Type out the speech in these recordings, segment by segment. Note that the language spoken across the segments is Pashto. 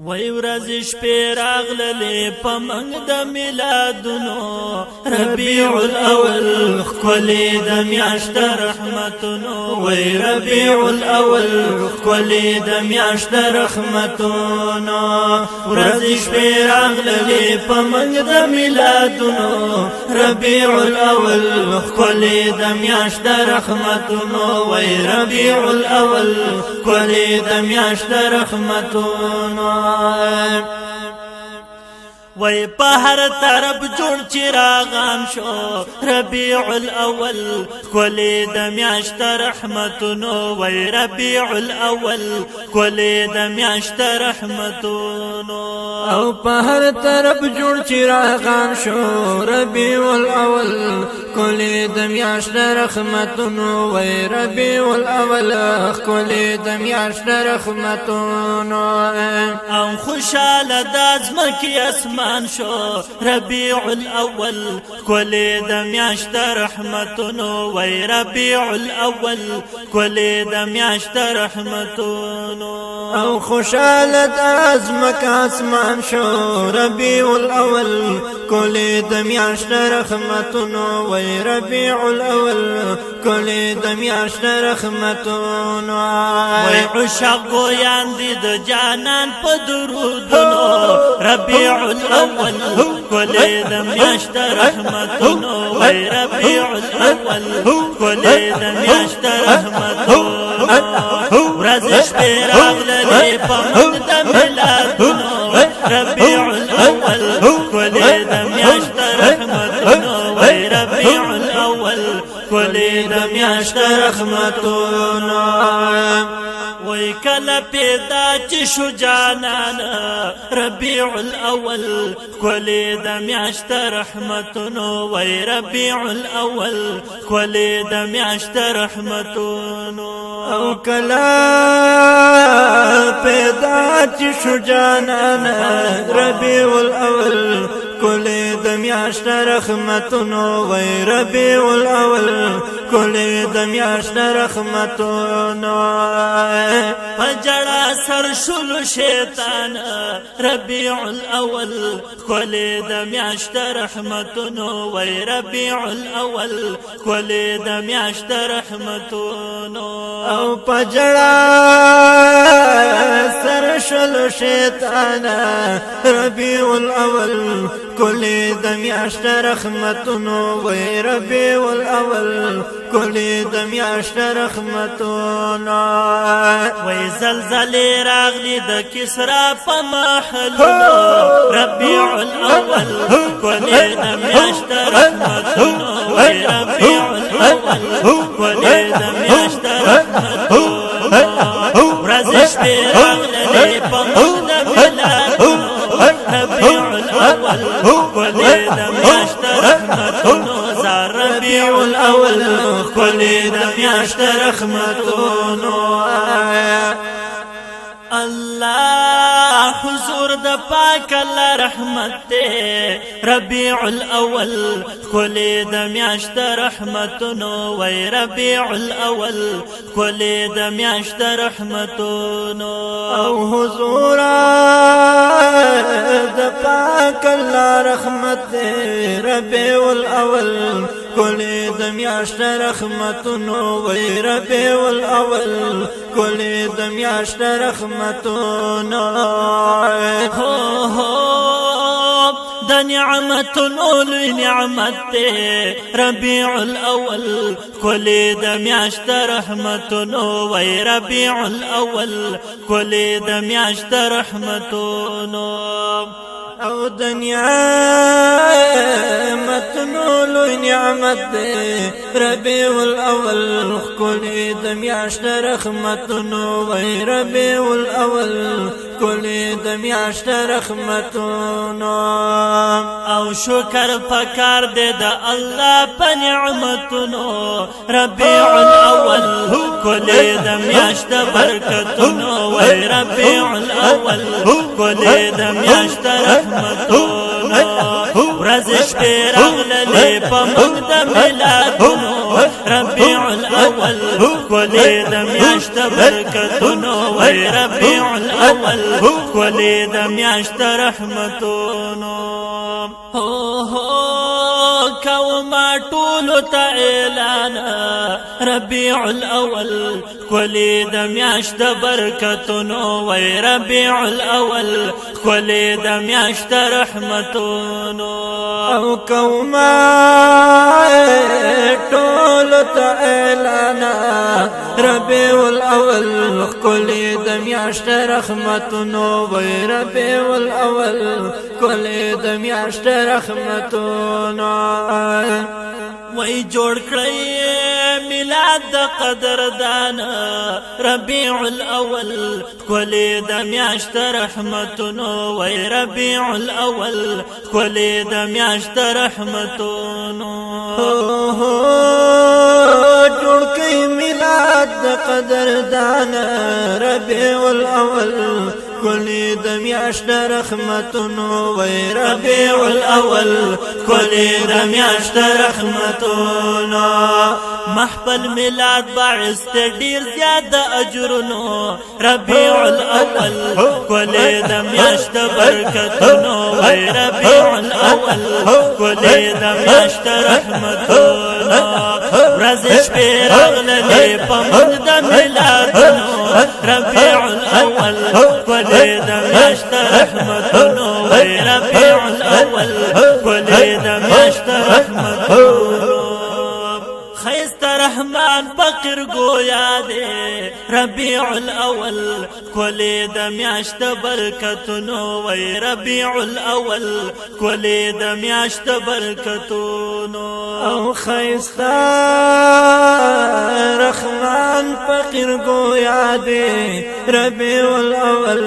وای ورځ شپې راغللې په منګ د میلادونو ربیع الاول ښکلې د میاشت رحمتونو وای ربیع الاول ښکلې د میاشت رحمتونو ورځ شپې راغللې په منګ د میلادونو ربیع الاول ښکلې د میاشت رحمتونو وای ربیع الاول ښکلې د میاشت رحمتونو وای په هر طرف جوړ چراغان شو ربیع الاول ښکلې د میاشت رحمتونو وای ربیع الاول ښکلې د میاشت رحمتونو او په هر طرف جوړ چراغان شو ربیع الاول ښکلې د میاشت رحمتونو وای ربیع الاول ښکلې د میاشت رحمتونو او خوشاله د ځمکې اسمان شو ربیع الاول ښکلې د میاشت رحمتونو وای ربیع الاول ښکلې د میاشت رحمتونو او خوشاله د ځمکې اسمان شو ربیع الاول ښکلې د میاشت رحمتونو وای ربیع الاول ښکلې د میاشت رحمتونو وای عشاق ګویان دي د جانان په درودونو ربیع الاول ښکلې د میاشت رحمتونو وای ربیع الاول ښکلې د میاشت رحمتونو ورځ شپې راغللې په منګ د میلادونو ربیع الاول ښکلې د میاشت رحمتونو وای ربیع الاول ښکلې د میاشت رحمتونو وای کله پیدا چې شو جانان ربیع الاول ښکلې د میاشت رحمتونو وای ربیع الاول ښکلې د میاشت رحمتونو او کله پیدا چې شو جانان ربیع الاول ښکلې د میاشت رحمتونو وای ربیع الاول ښکلې د میاشت رحمتونو په جړا سر شلو شیطان ربیع الاول ښکلې د میاشت رحمتونو وای ربیع الاول ښکلې د میاشت رحمتونو او په جړا سر شلو شیطان ربیع الاول ښکلې د میاشت رحمتونو وای ربیع الاول ښکلې د میاشت رحمتونو وای زلزلې راغلي د کسرا په محلونو ربیع الاول ښکلې د میاشت رحمتونو وای ربیع الاول ښکلې د میاشت رحمتونو ورځ شپې راغللې په منګ د میلادونو ربیع الاول ښکلې د میاشت رحمتونو زار ربیع الاول ښکلې د میاشت رحمتونو الله حضور د پاک الله رحمت ته ربیع الاول ښکلې د میاشت رحمتونو وای ربیع الاول ښکلې د میاشت رحمتونو او حضور د پاک الله رحمت ته ربیع الاول ښکلې د میاشت رحمتونو وای ربیع الاول ښکلې د میاشت رحمتونو د نعمتونو لوی نعمت ته ربیع الاول ښکلې د میاشت رحمتونو وای ربیع الاول ښکلې د میاشت رحمتونو او د نعمتونو لوی نعمت دی ربیع الاول ښکلې د میاشت رحمتونو وای ربیع الاول ښکلې د میاشت رحمتونو او شکر پکار دې د الله په نعمتونو ربیع الاول ښکلې د میاشت برکتونو وای ربیع الاول ښکلې د میاشت رحمتونو ورځ شپې راغللې په موږ د میلادونو ربیع الاول کولې د میاشت برکتونو وای ربیع الاول کولې د میاشت رحمتونو کوما ټول ته اعلان ربیع الاول کولې د میاشت برکتونو وای ربیع الاول کولې د میاشت رحمتونو او کوما ټول ته اعلان ربیع الاول کولې د میاشت رحمتونو وای ربیع الاول کولې د میاشت رحمتونو وای جوړ کړی میلاد د قدردان ربیع الاول کولې د میاشت رحمتونو وای ربیع الاول کولې د میاشت رحمتونو جوړ کړی میلاد د قدردان ربیع الاول کولې د میاشت رحمتونو وای ربیع الاول کولې د میاشت رحمتونو محفل میلاد باعث ډیر زیات اجرونو ربیع الاول کولې د میاشت برکتونو وای ربیع الاول کولې د میاشت رحمتونو ورځ شپې راغللې په موږ د میلادونو ربیع الاول کولې د میاشت رحمتونو وای ربیع الاول کولې د میاشت رحمتونو خیست رحمان فقیر گویا دے ربیع الاول کولې د میاشت برکتونو وای ربیع الاول کولې د میاشت برکتونو او خیست رحمان فقیر گویا دے ربیع الاول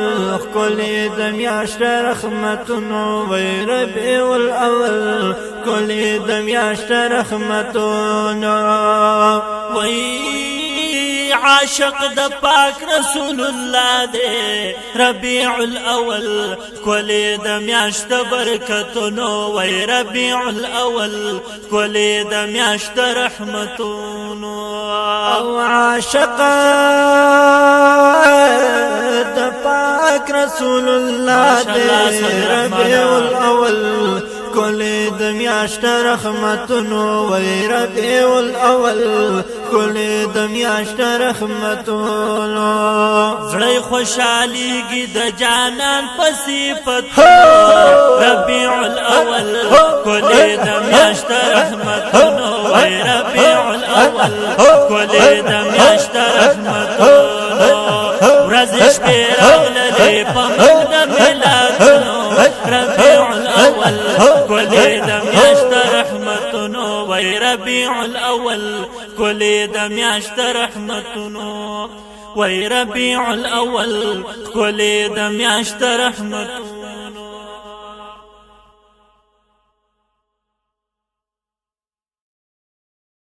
کولې د میاشت رحمتونو وای ربیع الاول کولې د میاشت رحمتونو وای عاشق د پاک رسول الله دے ربیع الاول کولې د میاشت برکتونو وای ربیع الاول کولې د میاشت رحمتونو او عاشق د پاک رسول الله دے ربیع الاول کولې د میاشت رحمتونو وای ربیع الاول کولې د میاشت رحمتونو زړه خوشاليږي د جانان په صفت ربیع الاول کولې د میاشت رحمتونو وای ربیع الاول کولې د میاشت رحمتونو ورځ شپې راغللې په موږ د میلادونو ربیع الاول کولې د میاشت رحمتونو وای ربیع الاول کولې د میاشت رحمتونو وای ربیع الاول کولې د میاشت رحمتونو